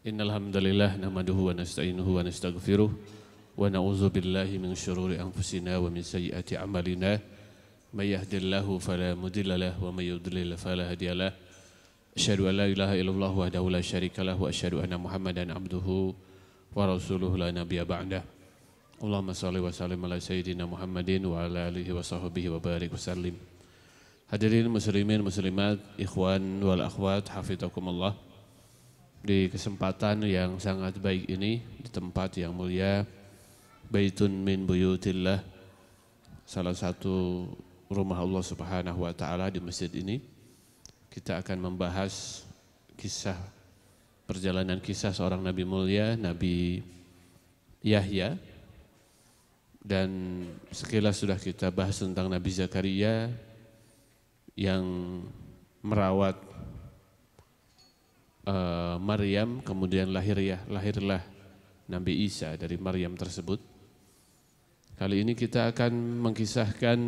Innal hamdalillah nahmaduhu wa nasta'inuhu wa nastaghfiruh wa na'udzu billahi min syururi anfusina wa min sayyiati a'malina may yahdihillahu fala mudilla lahu wa may yudlil fala hadiyalah. Asyhadu an la ilaha illallah wahdahu la syarikalah wa asyhadu anna Muhammadan abduhu wa rasuluhu la nabiyya ba'dah. Allahumma shalli wa sallim ala sayyidina Muhammadin wa ala alihi wa sahbihi wa barik wa sallim. Hadirin muslimin muslimat, ikhwan wal akhwat, hafizakumullah. Di kesempatan yang sangat baik ini, di tempat yang mulia, Baitun min buyutillah, salah satu rumah Allah Subhanahu wa taala di masjid ini, kita akan membahas perjalanan kisah seorang nabi mulia, Nabi Yahya. Dan sekilas sudah kita bahas tentang Nabi Zakaria yang merawat Maryam, kemudian lahirlah Nabi Isa dari Maryam tersebut. Kali ini kita akan mengkisahkan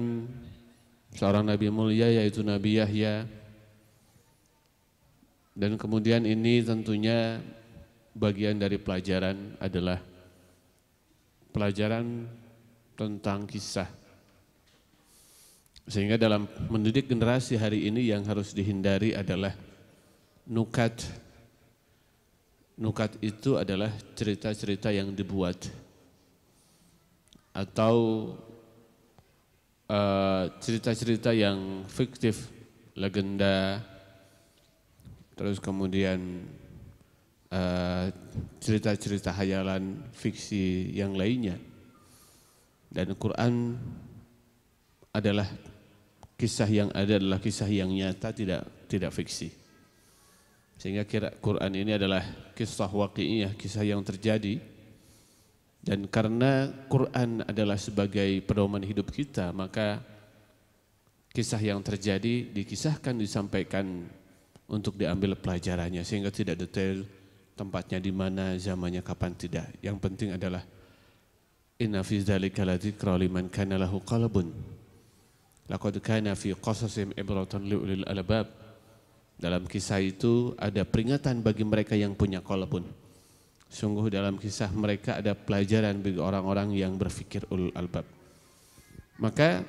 seorang nabi mulia, yaitu Nabi Yahya. Dan kemudian ini tentunya bagian dari pelajaran adalah pelajaran tentang kisah. Sehingga dalam mendidik generasi hari ini yang harus dihindari adalah nukat. Nukat itu adalah cerita-cerita yang dibuat atau cerita-cerita yang fiktif, legenda, terus kemudian cerita-cerita hayalan, fiksi yang lainnya. Dan Quran adalah kisah yang ada adalah kisah yang nyata, tidak fiksi. Sehingga Quran ini adalah kisah waqi'iyah, kisah yang terjadi. Dan karena Quran adalah sebagai pedoman hidup kita, maka kisah yang terjadi dikisahkan, disampaikan untuk diambil pelajarannya, sehingga tidak detail tempatnya di mana, zamannya kapan, tidak. Yang penting adalah inna fi dzalika ladzikra liman kana lahu qalbun laqad kana fi qasasihim ibratan liulil albab. Dalam kisah itu ada peringatan bagi mereka yang punya qalbun. Sungguh dalam kisah mereka ada pelajaran bagi orang-orang yang berfikir ulul albab. Maka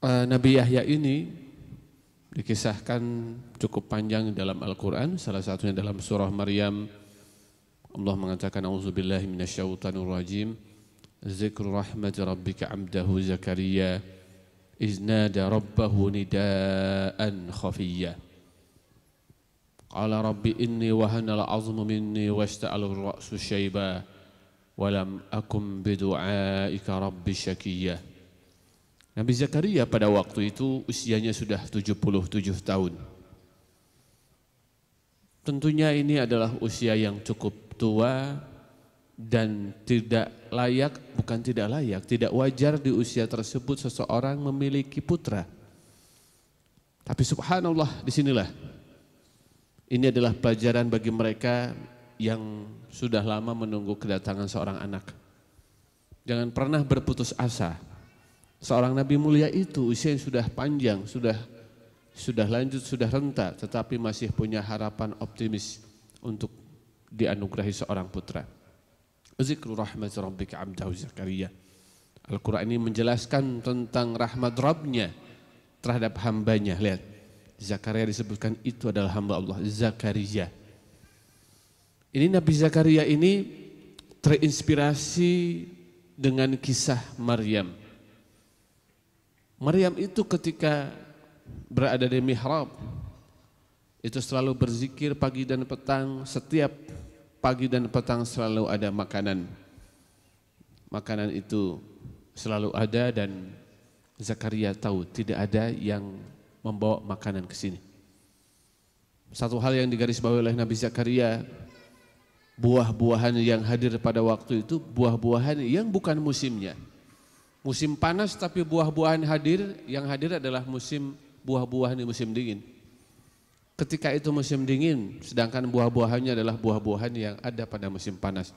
Nabi Yahya ini dikisahkan cukup panjang dalam Al-Quran, salah satunya dalam surah Maryam. Allah mengatakan, a'udzubillahi minasyaitonir rajim, zikru rahmati rabbika 'abdahu Zakaria iznada rabbahu nidaan khafiyya qala rabbi inni wahanal 'azmu minni washta'ala ra'su syaiba wa lam akum bidu'aika rabbi syakiyya. Nabi Zakaria pada waktu itu usianya sudah 77 tahun. Tentunya ini adalah usia yang cukup tua dan tidak layak, bukan tidak layak, tidak wajar di usia tersebut seseorang memiliki putra. Tapi subhanallah, disinilah ini adalah pelajaran bagi mereka yang sudah lama menunggu kedatangan seorang anak. Jangan pernah berputus asa. Seorang nabi mulia itu usia yang sudah panjang, sudah lanjut, sudah renta, tetapi masih punya harapan optimis untuk dianugerahi seorang putra. Zikru rahmat rabbika 'abdahu Zakaria. Al-Quran ini menjelaskan tentang rahmat Rabbnya terhadap hambanya. Lihat, Zakaria disebutkan itu adalah hamba Allah, Zakaria. Ini Nabi Zakaria ini terinspirasi dengan kisah Maryam. Maryam itu ketika berada di mihrab, itu selalu berzikir pagi dan petang. Setiap pagi dan petang selalu ada makanan. Makanan itu selalu ada dan Zakaria tahu tidak ada yang membawa makanan ke sini. Satu hal yang digarisbawahi oleh Nabi Zakaria, buah-buahan yang hadir pada waktu itu buah-buahan yang bukan musimnya. Musim panas tapi buah-buahan hadir, yang hadir adalah musim buah-buahan di musim dingin. Ketika itu musim dingin, sedangkan buah-buahannya adalah buah-buahan yang ada pada musim panas.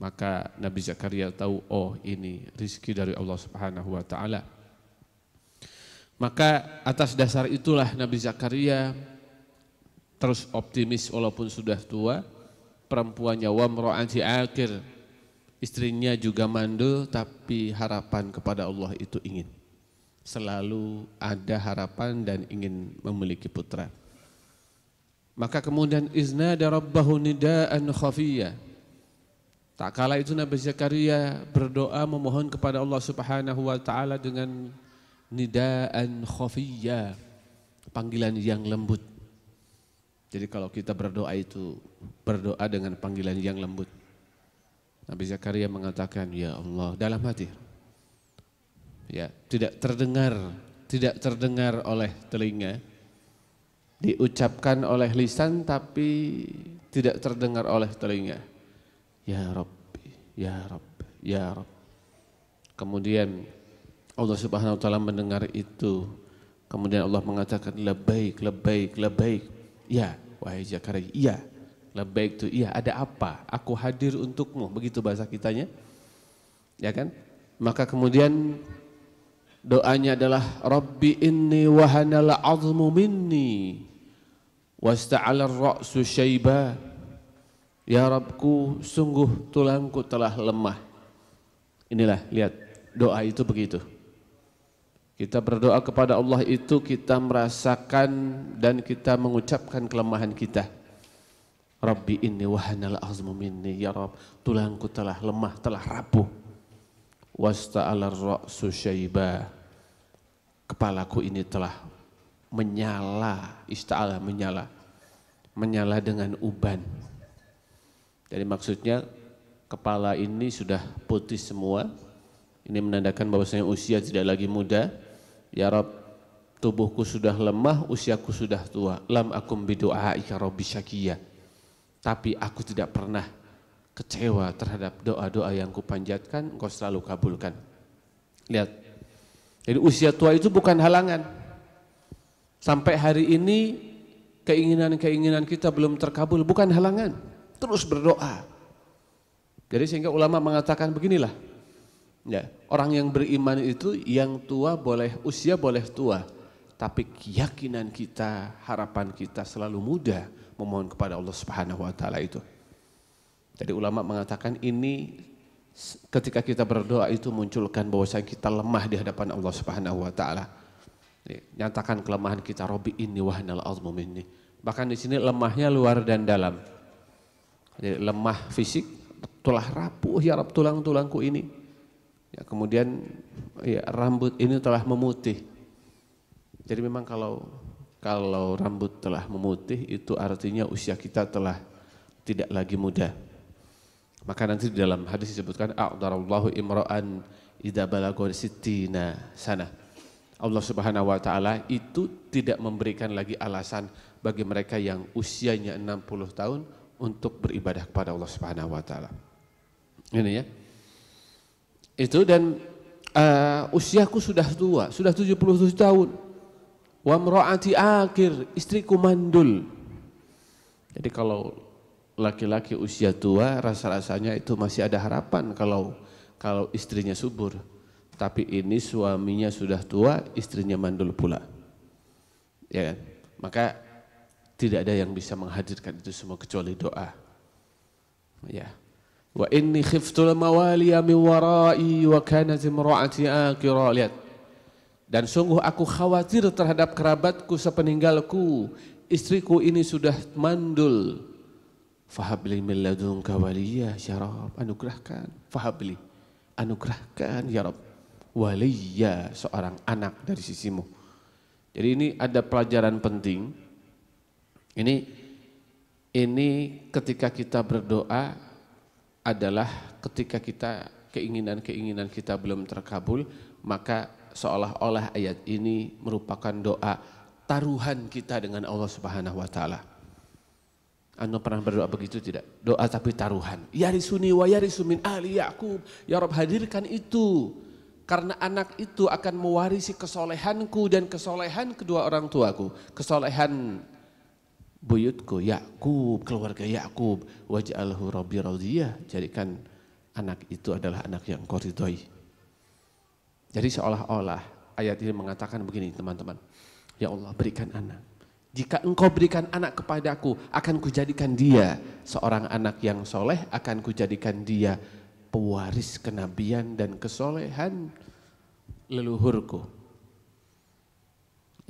Maka Nabi Zakaria tahu, oh ini rizki dari Allah Subhanahu wa ta'ala. Maka atas dasar itulah Nabi Zakaria terus optimis walaupun sudah tua. Perempuannya wamra'ati akir, istrinya juga mandul tapi harapan kepada Allah itu ingin. Selalu ada harapan dan ingin memiliki putra. Maka kemudian iznada rabbahu nidaan khafiyya. Tak kala itu Nabi Zakaria berdoa memohon kepada Allah Subhanahu wa taala dengan nidaan khafiyya, panggilan yang lembut. Jadi kalau kita berdoa itu berdoa dengan panggilan yang lembut. Nabi Zakaria mengatakan, ya Allah, dalam hati. Ya, tidak terdengar oleh telinga, diucapkan oleh lisan tapi tidak terdengar oleh telinga. Ya Rabbi, ya Rabbi, ya Rabbi. Kemudian Allah Subhanahu wa taala mendengar itu. Kemudian Allah mengatakan labbaik, labbaik, labbaik. Ya, wahai Zakaria, iya. Labbaik itu iya, ada apa? Aku hadir untukmu, begitu bahasa kitanya. Ya kan? Maka kemudian doanya adalah Rabbi inni wahanal 'azmu minni wasta'ala ar-ra'su syaiba. Ya Rabbku, sungguh tulangku telah lemah. Inilah, lihat, doa itu begitu. Kita berdoa kepada Allah itu kita merasakan dan kita mengucapkan kelemahan kita. Rabbi inni wahanal 'azmu minni, ya Rabb, tulangku telah lemah, telah rapuh. Wasta'ala ar-ra'su syaiba. Kepalaku ini telah menyala, ista'ala menyala. Menyala dengan uban. Jadi maksudnya kepala ini sudah putih semua. Ini menandakan bahwasanya usia tidak lagi muda. Ya Rabb, tubuhku sudah lemah, usiaku sudah tua. Lam akum bidu'aika rabbi syakiyya. Tapi aku tidak pernah kecewa terhadap doa-doa yang kupanjatkan, engkau selalu kabulkan. Lihat. Jadi usia tua itu bukan halangan. Sampai hari ini keinginan-keinginan kita belum terkabul, bukan halangan. Terus berdoa. Jadi sehingga ulama mengatakan beginilah. Ya, orang yang beriman itu yang tua boleh, usia boleh tua. Tapi keyakinan kita, harapan kita selalu muda memohon kepada Allah Subhanahu wa taala itu. Jadi ulama mengatakan ini ketika kita berdoa itu munculkan bahwasanya kita lemah di hadapan Allah Subhanahu wa taala. Nyatakan kelemahan kita, Rabbi inni wahanal 'azmu minni. Bahkan di sini lemahnya luar dan dalam. Jadi lemah fisik, telah rapuh ya Rabb tulang-tulangku ini. Ya, kemudian ya, rambut ini telah memutih. Jadi memang kalau rambut telah memutih itu artinya usia kita telah tidak lagi muda. Maka nanti di dalam hadis disebutkan a'darallahu imra'an idza balagha sittina sana. Allah Subhanahu wa taala itu tidak memberikan lagi alasan bagi mereka yang usianya 60 tahun untuk beribadah kepada Allah Subhanahu wa taala. Ini ya. Itu dan usiaku sudah tua, sudah 77 tahun. Wa mra'ati akir, istriku mandul. Jadi kalau laki-laki usia tua rasa-rasanya itu masih ada harapan kalau istrinya subur. Tapi ini suaminya sudah tua, istrinya mandul pula. Ya kan? Maka tidak ada yang bisa menghadirkan itu semua kecuali doa. Ya. Wa inni khiftul mawaliya min wara'i wa kanat imra'ati akira. Lihat. Dan sungguh aku khawatir terhadap kerabatku sepeninggalku. Istriku ini sudah mandul. Fahabli min ladunka waliya ya Rabb. Anugerahkan. Fahabli. Anugerahkan ya Rabb. Waliya, seorang anak dari sisimu. Jadi ini ada pelajaran penting. Ini ketika kita berdoa adalah ketika kita keinginan kita belum terkabul, maka seolah-olah ayat ini merupakan doa taruhan kita dengan Allah Subhanahu wa taala. Anda pernah berdoa begitu tidak? Doa tapi taruhan. Yarisuni wa yarisu min ahli Ya'qub. Ya Rabb, hadirkan itu. Karena anak itu akan mewarisi kesolehanku dan kesolehan kedua orang tuaku. Kesolehan buyutku, Ya'qub, keluarga Ya'qub. Waj'alhu rabbi radiyah. Jadikan anak itu adalah anak yang kau ridhoi. Jadi seolah-olah ayat ini mengatakan begini teman-teman. Ya Allah, berikan anak. Jika engkau berikan anak kepadaku, akan kujadikan dia seorang anak yang soleh, akan kujadikan dia pewaris kenabian dan kesolehan leluhurku.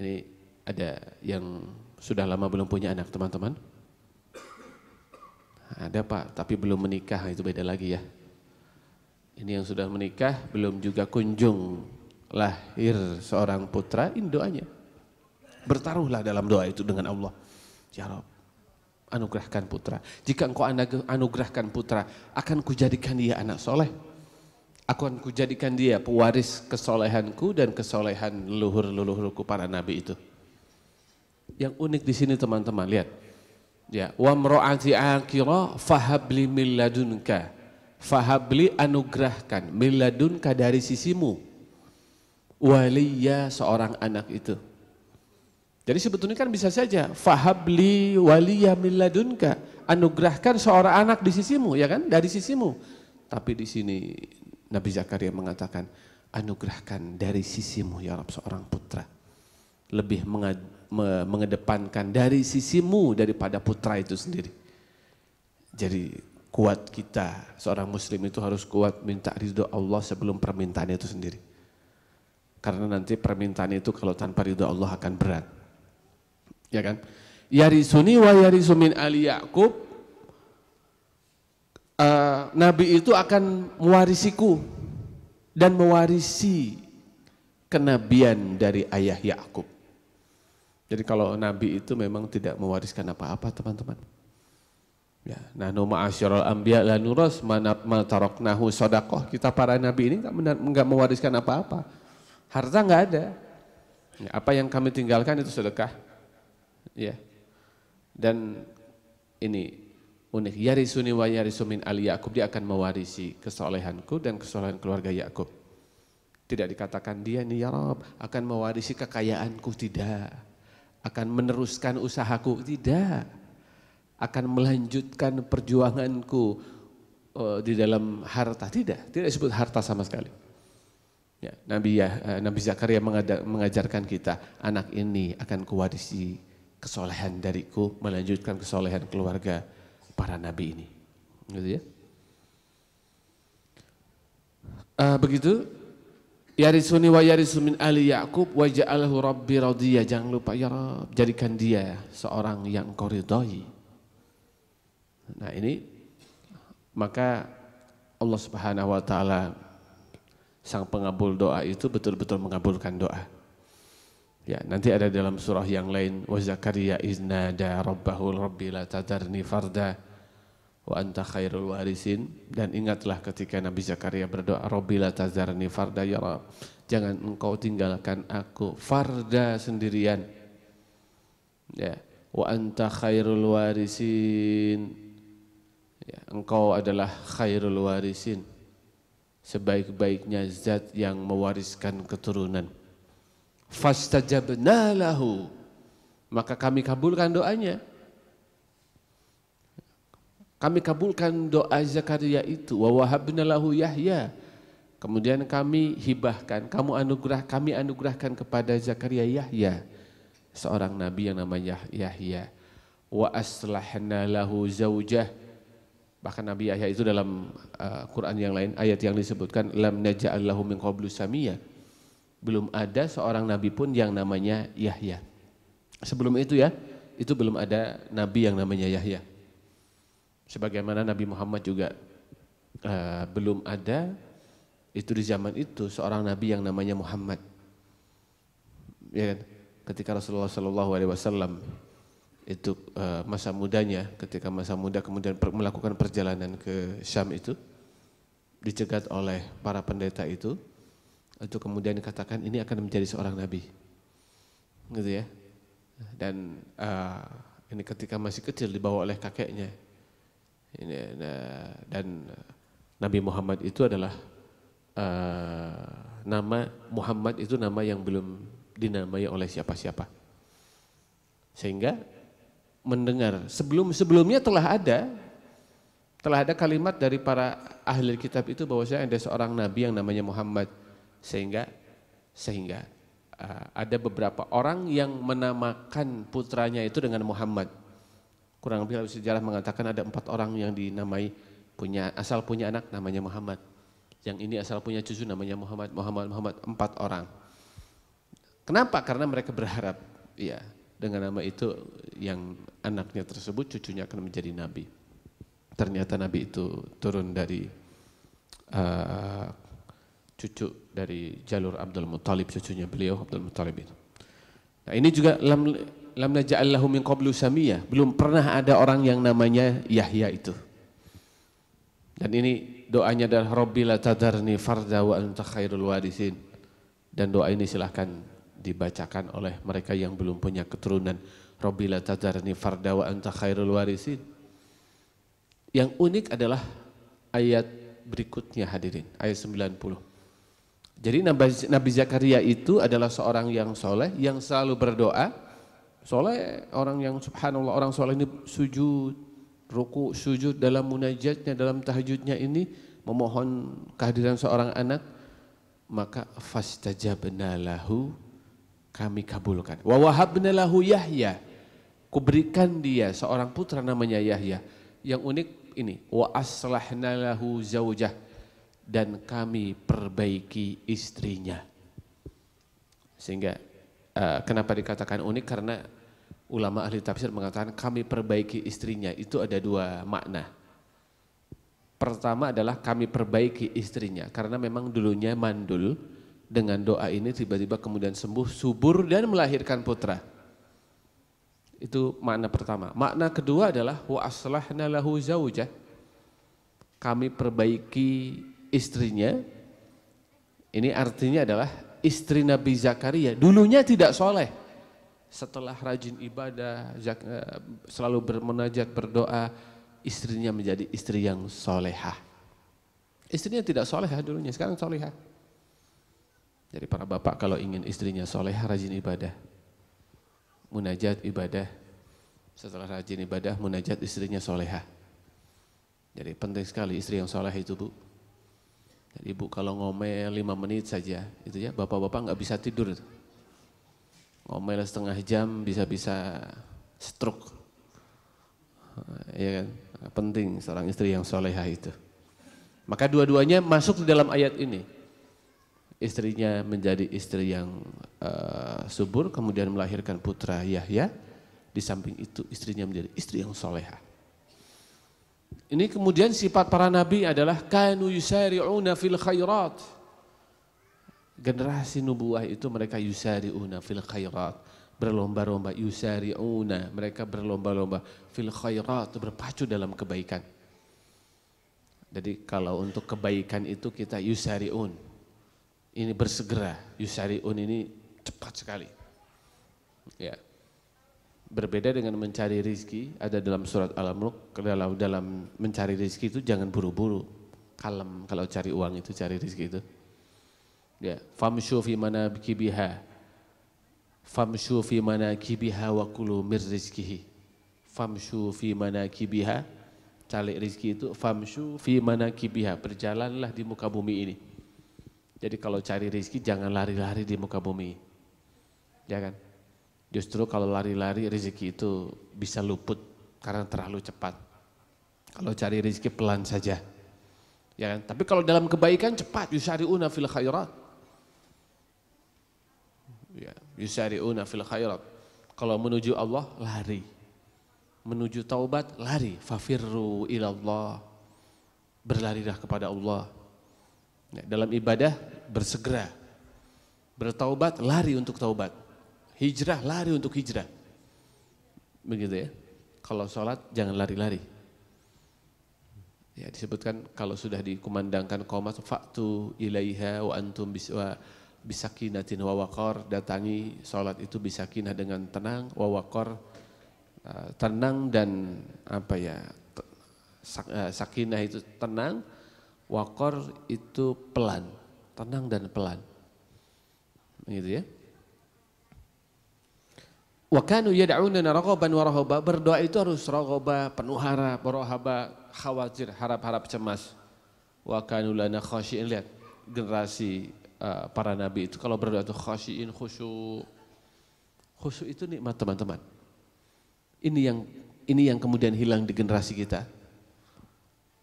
Ini ada yang sudah lama belum punya anak, teman-teman? Ada Pak, tapi belum menikah, itu beda lagi ya. Ini yang sudah menikah, belum juga kunjung lahir seorang putra, ini doanya. Bertaruhlah dalam doa itu dengan Allah. Ya Rabb, anugerahkan putra. Jika engkau anugerahkan putra, akan kujadikan dia anak soleh. Akan kujadikan dia pewaris kesolehanku dan kesolehan leluhur-leluhurku para nabi itu. Yang unik di sini teman-teman, lihat. Ya, wa mra'ati aqira fahabli min ladunka. Fahabli anugerahkan min ladunka dari sisimu. Waliya seorang anak itu. Jadi sebetulnya kan bisa saja fahabli waliya min ladunka, anugerahkan seorang anak di sisimu, ya kan? Dari sisimu. Tapi di sini Nabi Zakaria mengatakan anugerahkan dari sisimu ya Rabb seorang putra. Lebih mengedepankan dari sisimu daripada putra itu sendiri. Jadi kuat kita, seorang muslim itu harus kuat minta ridho Allah sebelum permintaan itu sendiri. Karena nanti permintaan itu kalau tanpa ridho Allah akan berat. Ya kan? Yarisuni wa yarisu min ali Ya'qub. Nabi itu akan mewarisiku dan mewarisi kenabian dari ayah Ya'qub. Jadi kalau Nabi itu memang tidak mewariskan apa-apa teman-teman. Ya, nahnu ma'asyiral anbiya la nuras ma taraknahu shadaqah. Kita para nabi ini enggak mewariskan apa-apa. Harta enggak ada. Ya, apa yang kami tinggalkan itu sedekah. Ya. Dan ini unik, yarisuni wa yarisu min ali Ya'qub, dia akan mewarisi kesolehanku dan kesolehan keluarga Ya'qub. Tidak dikatakan dia nih ya Rabb akan mewarisi kekayaanku, tidak. Akan meneruskan usahaku, tidak. Akan melanjutkan perjuanganku di dalam harta, tidak disebut harta sama sekali. Ya, Nabi Zakaria mengajarkan kita, anak ini akan kuwarisi kesolehan dariku, melanjutkan kesolehan keluarga para nabi ini. Gitu ya. Begitu. Yarisuni wa yarisu min ali Ya'qub wa ja'alahu rabbi radiyya. Jangan lupa ya Rabb, jadikan dia seorang yang engkau ridhai. Nah ini, maka Allah Subhanahu wa taala sang pengabul doa itu betul-betul mengabulkan doa. Ya, nanti ada dalam surah yang lain, wa Zakaria iznada rabbahu rabbi la tadarni farda wa anta khairul warisin. Dan ingatlah ketika Nabi Zakaria berdoa, rabbi la tadarni farda ya Rabb, jangan engkau tinggalkan aku farda sendirian. Ya, wa anta khairul warisin. Ya, engkau adalah khairul warisin, sebaik-baiknya zat yang mewariskan keturunan. Fastajabna lahu, maka kami kabulkan doanya. Kami kabulkan doa Zakaria itu. Wa wahabna lahu Yahya. Kemudian kami hibahkan, kami anugerahkan kepada Zakaria Yahya, seorang nabi yang namanya Yahya. Wa aslahna lahu zaujah. Bahkan Nabi Yahya itu dalam Quran yang lain, ayat yang disebutkan lam naj'al lahu min qablu samiyya. Belum ada seorang nabi pun yang namanya Yahya. Sebelum itu ya, itu belum ada nabi yang namanya Yahya. Sebagaimana Nabi Muhammad juga belum ada itu di zaman itu seorang nabi yang namanya Muhammad. Ya kan? Ketika Rasulullah SAW itu masa mudanya, ketika masa muda kemudian melakukan perjalanan ke Syam itu, dicegat oleh para pendeta itu kemudian dikatakan ini akan menjadi seorang nabi, gitu ya. Dan ini ketika masih kecil dibawa oleh kakeknya. Ini, dan Nabi Muhammad itu adalah nama Muhammad itu nama yang belum dinamai oleh siapa-siapa, sehingga mendengar sebelumnya telah ada kalimat dari para ahli kitab itu bahwasanya ada seorang nabi yang namanya Muhammad, sehingga ada beberapa orang yang menamakan putranya itu dengan Muhammad. Kurang lebih sejarah mengatakan ada 4 orang yang dinamai asal punya anak namanya Muhammad. Yang ini asal punya cucu namanya Muhammad, 4 orang. Kenapa? Karena mereka berharap ya dengan nama itu yang anaknya tersebut cucunya akan menjadi nabi. Ternyata nabi itu turun dari cucu dari jalur Abdul Muttalib, cucunya beliau Abdul Muttalib itu. Nah, ini juga lam naj'al lahu min qablu samiyya, belum pernah ada orang yang namanya Yahya itu. Dan ini doanya adalah Rabbi la tadarni farda wa anta khairul warithin. Dan doa ini silahkan dibacakan oleh mereka yang belum punya keturunan. Rabbi la tadarni farda wa anta khairul warithin. Yang unik adalah ayat berikutnya hadirin, ayat 90. Jadi Nabi Zakaria itu adalah seorang yang soleh, yang selalu berdoa. Soleh, orang yang subhanallah, orang soleh ini sujud, ruku, sujud dalam munajatnya, dalam tahajudnya ini memohon kehadiran seorang anak, maka fastajabna lahu, kami kabulkan. Wa wahabna lahu Yahya, kuberikan dia seorang putra namanya Yahya. Yang unik ini, wa aslahna lahu zaujah, dan kami perbaiki istrinya. Sehingga kenapa dikatakan unik? Karena ulama ahli tafsir mengatakan kami perbaiki istrinya, itu ada 2 makna. Pertama adalah kami perbaiki istrinya, karena memang dulunya mandul, dengan doa ini tiba-tiba kemudian sembuh, subur dan melahirkan putra. Itu makna pertama. Makna kedua adalah wa aslahna lahu zaujah, kami perbaiki istrinya. Ini artinya adalah istri Nabi Zakaria dulunya tidak soleh. Setelah rajin ibadah, selalu bermunajat, berdoa, istrinya menjadi istri yang solehah. Istrinya tidak solehah dulunya, sekarang solehah. Jadi para bapak kalau ingin istrinya solehah, rajin ibadah, munajat ibadah, setelah rajin ibadah, munajat, istrinya solehah. Jadi penting sekali istri yang soleh itu, Bu. Jadi ibu kalau ngomel 5 menit saja, itu ya, bapak-bapak nggak bisa tidur. Ngomel setengah jam bisa-bisa stroke. Ya kan? Penting seorang istri yang solehah itu. Maka dua-duanya masuk di dalam ayat ini. Istrinya menjadi istri yang subur, kemudian melahirkan putra Yahya. Di samping itu istrinya menjadi istri yang solehah. Ini kemudian sifat para nabi adalah kanu yusari'una fil khairat. Generasi nubuah itu mereka yusari'una fil khairat, berlomba-lomba, yusari'una, mereka berlomba-lomba fil khairat, berpacu dalam kebaikan. Jadi kalau untuk kebaikan itu kita yusari'un, ini bersegera, yusari'un ini cepat sekali. Ya. Berbeda dengan mencari rizki, ada dalam surat Al-Mulk, dalam mencari rizki itu jangan buru-buru, kalem kalau cari uang itu, cari rizki itu. Ya, famshu fi manakibiha, famshu fi manakibiha wa kulu mir rizkihi. Famshu fi manakibiha, cari rizki itu, famshu fi manakibiha, berjalanlah di muka bumi ini. Jadi kalau cari rizki jangan lari-lari di muka bumi, ya kan? Justru kalau lari-lari rezeki itu bisa luput karena terlalu cepat. Kalau cari rezeki pelan saja. Ya kan? Tapi kalau dalam kebaikan cepat, yusari'una fil khairat. Ya, yusari'una fil khairat. Kalau menuju Allah lari. Menuju taubat lari, fafirru ilallah. Berlarilah kepada Allah. Ya, dalam ibadah bersegera. Bertaubat lari untuk taubat. Hijrah, lari untuk hijrah. Begitu ya. Kalau sholat jangan lari-lari. Ya, disebutkan kalau sudah dikumandangkan qomat fa'tu ilaiha wa antum bisakinatin wa waqar, datangi sholat itu bisakinah dengan tenang, wa waqar, tenang dan apa ya, sakinah itu tenang, waqar itu pelan, tenang dan pelan. Begitu ya. Wa kanu yad'unana raghaban wa rahaba, berdoa itu harus raghaba, penuh harap, rahaba, khawatir, harap-harap cemas. Wa kanu lana khashi'in, lihat generasi para nabi itu kalau berdoa itu khasyiin, khusyuk. Khusyuk itu nikmat teman-teman. Ini yang kemudian hilang di generasi kita.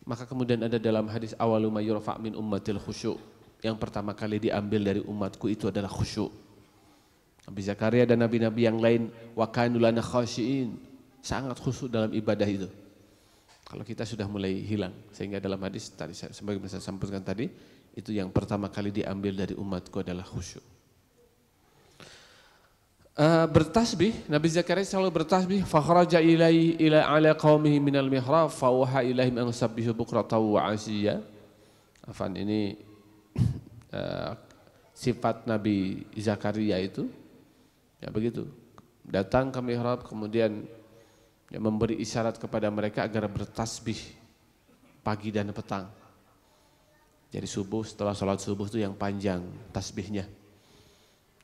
Maka kemudian ada dalam hadis awalu ma yurfa' min ummatil khusyuk. Yang pertama kali diambil dari umatku itu adalah khusyuk. Nabi Zakaria dan nabi-nabi yang lain wa kanu lana khasyiin, sangat khusyuk dalam ibadah itu. Kalau kita sudah mulai hilang, sehingga dalam hadis tadi sebagaimana saya sampaikan tadi, itu yang pertama kali diambil dari umatku adalah khusyuk. Bertasbih, Nabi Zakaria selalu bertasbih. Fakhraja ila ala qaumihi minal mihrab fa waha ilaihim an sabbihu bukratan wa ashiya. Afan, ini sifat Nabi Zakaria itu ya begitu. Datang ke mihrab kemudian ya, memberi isyarat kepada mereka agar bertasbih pagi dan petang. Jadi subuh, setelah sholat subuh itu yang panjang tasbihnya.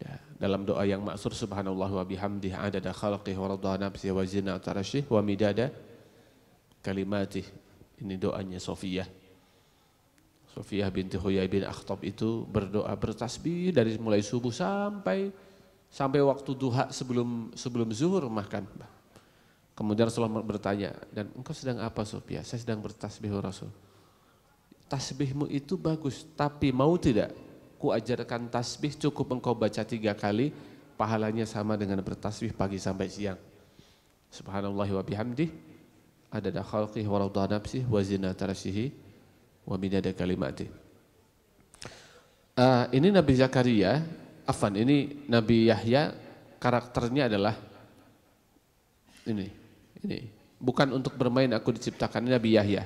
Ya, dalam doa yang maksur subhanallah wa bihamdihi adada khalqihi wa radha nafsihi wa zinata arsyihi wa midada kalimatih. Ini doanya Sofiyah. Sofiyah binti Huyai bin Akhtab itu berdoa bertasbih dari mulai subuh sampai waktu duha sebelum zuhur makan. Kemudian Rasulullah bertanya, dan engkau sedang apa Sofiyah? Saya sedang bertasbih Rasul. Tasbihmu itu bagus, tapi mau tidak ku ajarkan tasbih cukup engkau baca 3 kali, pahalanya sama dengan bertasbih pagi sampai siang. Subhanallah wa bihamdih adada khalqihi wa radha nafsihi wa zinata arsyihi wa midada kalimatih. Ini Nabi Zakaria, ini Nabi Yahya, karakternya adalah ini. Bukan untuk bermain aku diciptakan, ini Nabi Yahya.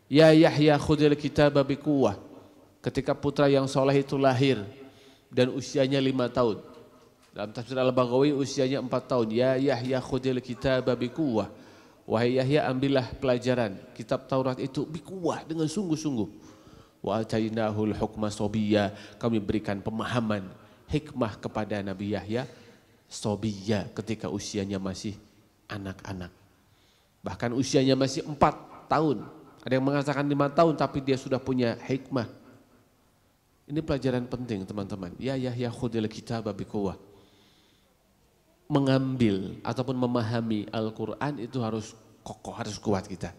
Ya Yahya khudil kitaba biquwwah. Ketika putra yang soleh itu lahir dan usianya 5 tahun. Dalam tafsir Al-Baghawi usianya 4 tahun. Ya Yahya khudil kitaba biquwwah. Wahai Yahya, ambillah pelajaran kitab Taurat itu biquwwah, dengan sungguh-sungguh. Wa atainahul hukma sobiyya. Kami berikan pemahaman hikmah kepada Nabi Yahya sobiyya, ketika usianya masih anak-anak. Bahkan usianya masih 4 tahun. Ada yang mengatakan 5 tahun tapi dia sudah punya hikmah. Ini pelajaran penting teman-teman. Ya Yahya khudil kitaba biquwwah. Mengambil ataupun memahami Al-Quran itu harus kokoh, harus kuat kita.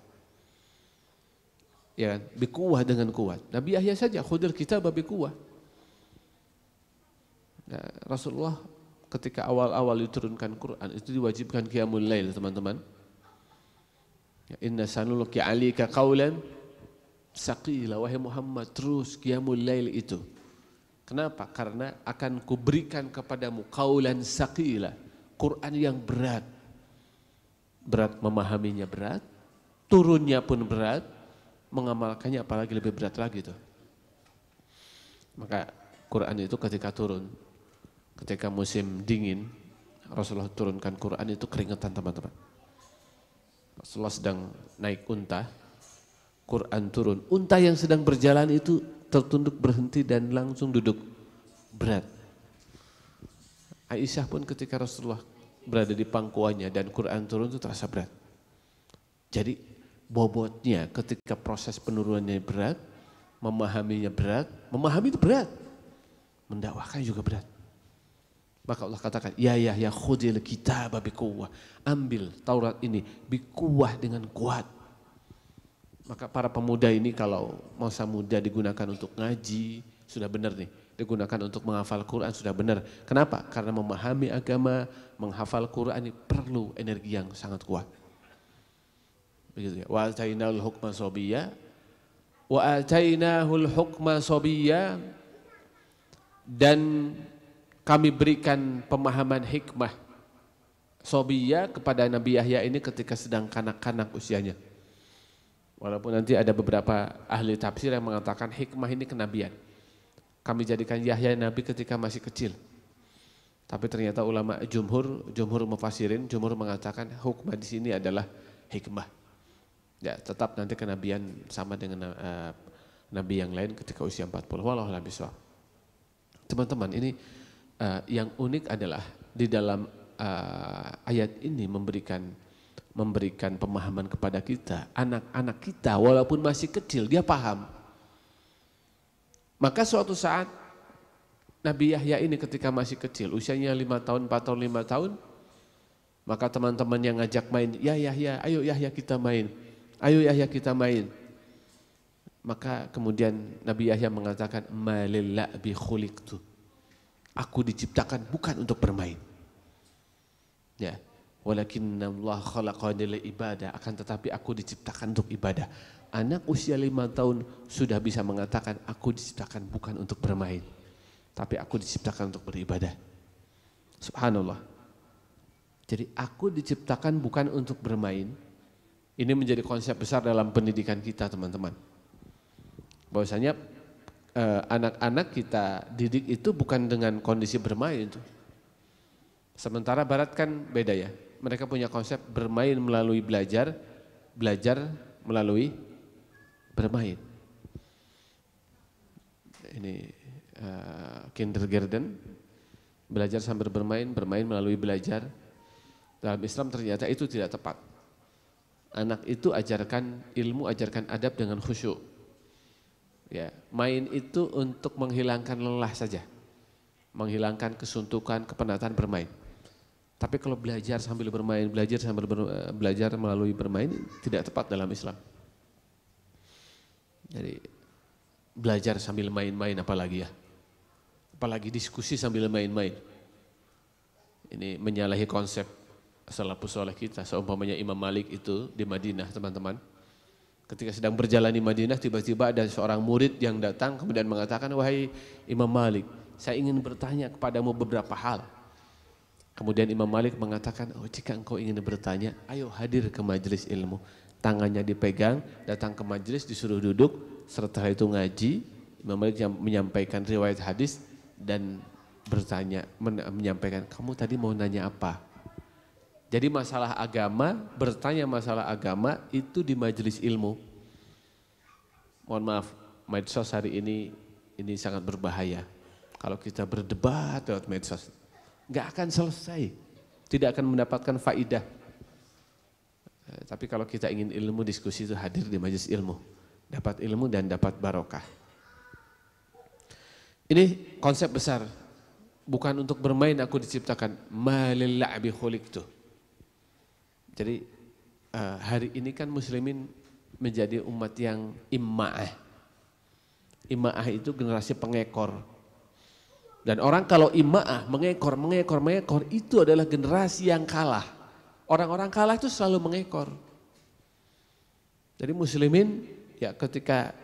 Ya kan? Biquwwah, dengan kuat. Nabi Yahya saja khudil kitaba biquwwah. Nah, Rasulullah ketika awal-awal diturunkan Quran itu diwajibkan qiyamul lail teman-teman. Ya, inna sanulqi 'alaika qaulan saqila, wahai Muhammad, terus qiyamul lail itu. Kenapa? Karena akan kuberikan kepadamu qaulan saqila, Quran yang berat. Berat memahaminya, berat, turunnya pun berat, mengamalkannya apalagi lebih berat lagi tuh. Maka Quran itu ketika turun, ketika musim dingin, Rasulullah turunkan Quran itu keringetan teman-teman. Rasulullah sedang naik unta, Quran turun, unta yang sedang berjalan itu tertunduk berhenti dan langsung duduk, berat. Aisyah pun ketika Rasulullah berada di pangkuannya dan Quran turun itu terasa berat. Jadi bobotnya ketika proses penurunannya berat, memahaminya berat, memahami itu berat, mendakwahkan juga berat. Maka Allah katakan, ya Yahya khudil kitaba biquwwah, ambil Taurat ini biquwwah, dengan kuat. Maka para pemuda ini kalau masa muda digunakan untuk ngaji, sudah benar nih. Digunakan untuk menghafal Quran, sudah benar. Kenapa? Karena memahami agama, menghafal Quran ini perlu energi yang sangat kuat. Begitu ya. Wa atainahul hukma sobiyya. Wa atainahul hukma sobiyya. Dan kami berikan pemahaman hikmah sobiyya kepada Nabi Yahya ini ketika sedang kanak-kanak usianya. Walaupun nanti ada beberapa ahli tafsir yang mengatakan hikmah ini kenabian. Kami jadikan Yahya nabi ketika masih kecil. Tapi ternyata ulama jumhur mufassirin, jumhur mengatakan hikmah di sini adalah hikmah. Ya, tetap nanti kenabian sama dengan nabi yang lain ketika usia 40. Wallahu a'lam bishawab. Teman-teman, ini yang unik adalah di dalam ayat ini memberikan pemahaman kepada kita, anak-anak kita walaupun masih kecil dia paham. Maka suatu saat Nabi Yahya ini ketika masih kecil, usianya 5 tahun, 4 tahun, 5 tahun, maka teman-teman yang ngajak main, ya Yahya, ayo Yahya kita main, ayo Yahya kita main. Maka kemudian Nabi Yahya mengatakan, malil la'bi khuliqtu. Aku diciptakan bukan untuk bermain. Ya, walakinna Allah khalaqani lil ibadah, akan tetapi aku diciptakan untuk ibadah. Anak usia 5 tahun sudah bisa mengatakan, aku diciptakan bukan untuk bermain, tapi aku diciptakan untuk beribadah. Subhanallah. Jadi aku diciptakan bukan untuk bermain. Ini menjadi konsep besar dalam pendidikan kita, teman-teman. Bahwasanya anak-anak kita didik itu bukan dengan kondisi bermain itu. Sementara Barat kan beda ya. Mereka punya konsep bermain melalui belajar, belajar melalui bermain. Ini kindergarten, belajar sambil bermain, bermain melalui belajar. Dalam Islam ternyata itu tidak tepat. Anak itu ajarkan ilmu, ajarkan adab dengan khusyuk. Ya, main itu untuk menghilangkan lelah saja, menghilangkan kesuntukan, kepenatan bermain. Tapi kalau belajar sambil bermain, belajar melalui bermain tidak tepat dalam Islam. Jadi belajar sambil main-main apalagi ya, apalagi diskusi sambil main-main. Ini menyalahi konsep salafus saleh kita. Seumpamanya Imam Malik itu di Madinah, teman-teman. Ketika sedang berjalan di Madinah, tiba-tiba ada seorang murid yang datang kemudian mengatakan, wahai Imam Malik, saya ingin bertanya kepadamu beberapa hal. Kemudian Imam Malik mengatakan, oh jika engkau ingin bertanya, ayo hadir ke majelis ilmu. Tangannya dipegang, datang ke majelis, disuruh duduk, setelah itu ngaji. Imam Malik menyampaikan riwayat hadis dan bertanya, menyampaikan, kamu tadi mau nanya apa? Jadi masalah agama, bertanya masalah agama itu di majelis ilmu. Mohon maaf, medsos hari ini sangat berbahaya. Kalau kita berdebat lewat medsos, nggak akan selesai, tidak akan mendapatkan faidah. Tapi kalau kita ingin ilmu, diskusi itu hadir di majelis ilmu, dapat ilmu dan dapat barokah. Ini konsep besar, bukan untuk bermain aku diciptakan, malil la'bi khuliqtu. Jadi hari ini kan muslimin menjadi umat yang imma'ah. Imma'ah itu generasi pengekor. Dan orang kalau imma'ah, mengekor, itu adalah generasi yang kalah. Orang-orang kalah itu selalu mengekor. Jadi muslimin ya ketika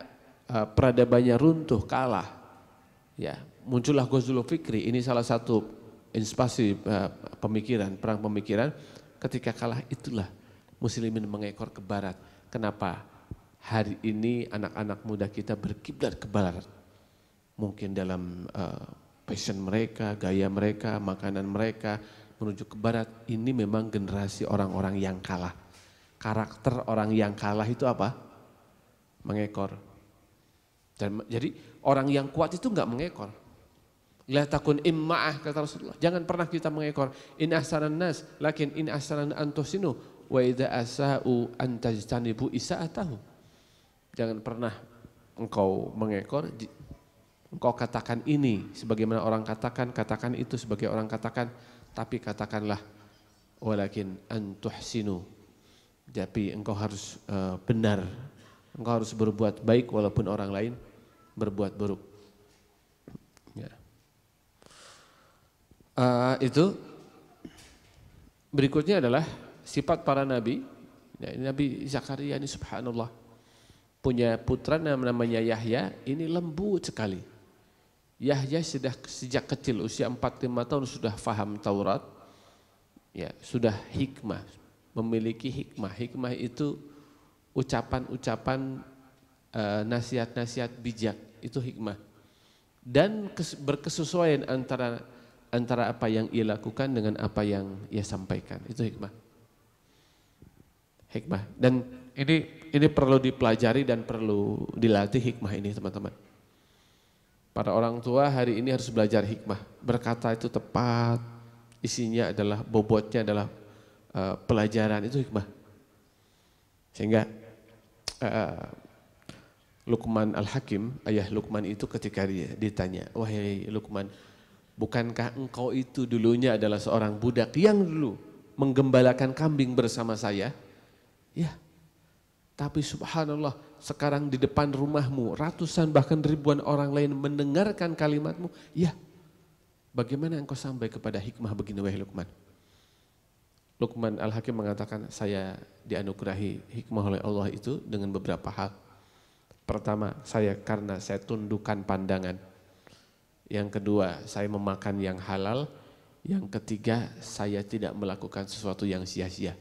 peradabannya runtuh, kalah, ya muncullah Ghazul Fikri. Ini salah satu inspirasi pemikiran, perang pemikiran. Ketika kalah itulah muslimin mengekor ke barat. Kenapa? Hari ini anak-anak muda kita berkiblat ke barat. Mungkin dalam passion mereka, gaya mereka, makanan mereka menuju ke barat. Ini memang generasi orang-orang yang kalah. Karakter orang yang kalah itu apa? Mengekor. Dan jadi orang yang kuat itu enggak mengekor. La takun imma'ah, kata Rasulullah. Jangan pernah kita mengekor. In ahsanan nas, lakin in ahsanan antusinu, wa idha asa'u antajtanibu isa'atahu. Jangan pernah engkau mengekor, engkau katakan ini sebagaimana orang katakan, katakan itu sebagai orang katakan, tapi katakanlah walakin antuhsinu. Tapi engkau harus benar, engkau harus berbuat baik walaupun orang lain berbuat buruk. Ya. Itu berikutnya adalah sifat para nabi. Ya, Nabi Zakaria ini subhanallah punya putra namanya Yahya, ini lembut sekali. Yahya sudah sejak kecil usia 4-5 tahun sudah faham Taurat. Ya, sudah hikmah, memiliki hikmah. Hikmah itu ucapan-ucapan nasihat-nasihat bijak, itu hikmah. Dan berkesesuaian antara apa yang ia lakukan dengan apa yang ia sampaikan, itu hikmah. Hikmah. Dan ini perlu dipelajari dan perlu dilatih hikmah ini, teman-teman. Para orang tua hari ini harus belajar hikmah. Berkata itu tepat, isinya adalah, bobotnya adalah pelajaran, itu hikmah. Sehingga Luqman Al-Hakim, ayah Luqman itu ketika dia ditanya, wahai Luqman, bukankah engkau itu dulunya adalah seorang budak yang dulu menggembalakan kambing bersama saya? Ya, tapi subhanallah sekarang di depan rumahmu ratusan bahkan ribuan orang lain mendengarkan kalimatmu. Ya, bagaimana engkau sampai kepada hikmah begini wahai Luqman? Luqman Al-Hakim mengatakan, saya dianugerahi hikmah oleh Allah itu dengan beberapa hal. Pertama, karena saya tundukkan pandangan. Yang kedua, saya memakan yang halal. Yang ketiga, saya tidak melakukan sesuatu yang sia-sia.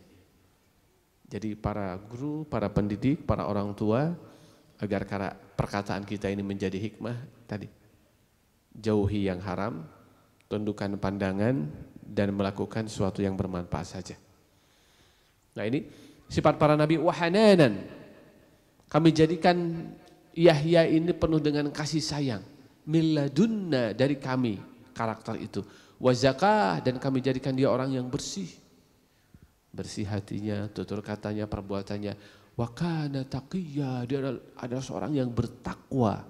Jadi para guru, para pendidik, para orang tua, agar perkataan kita ini menjadi hikmah tadi. Jauhi yang haram, tundukkan pandangan, dan melakukan sesuatu yang bermanfaat saja. Nah ini sifat para nabi, wahananan. Kami jadikan Yahya ini penuh dengan kasih sayang. Milladunna, dari kami karakter itu. Wazakah, dan kami jadikan dia orang yang bersih. Bersih hatinya, tutur katanya, perbuatannya. Wakana taqiyya, dia adalah seorang yang bertakwa.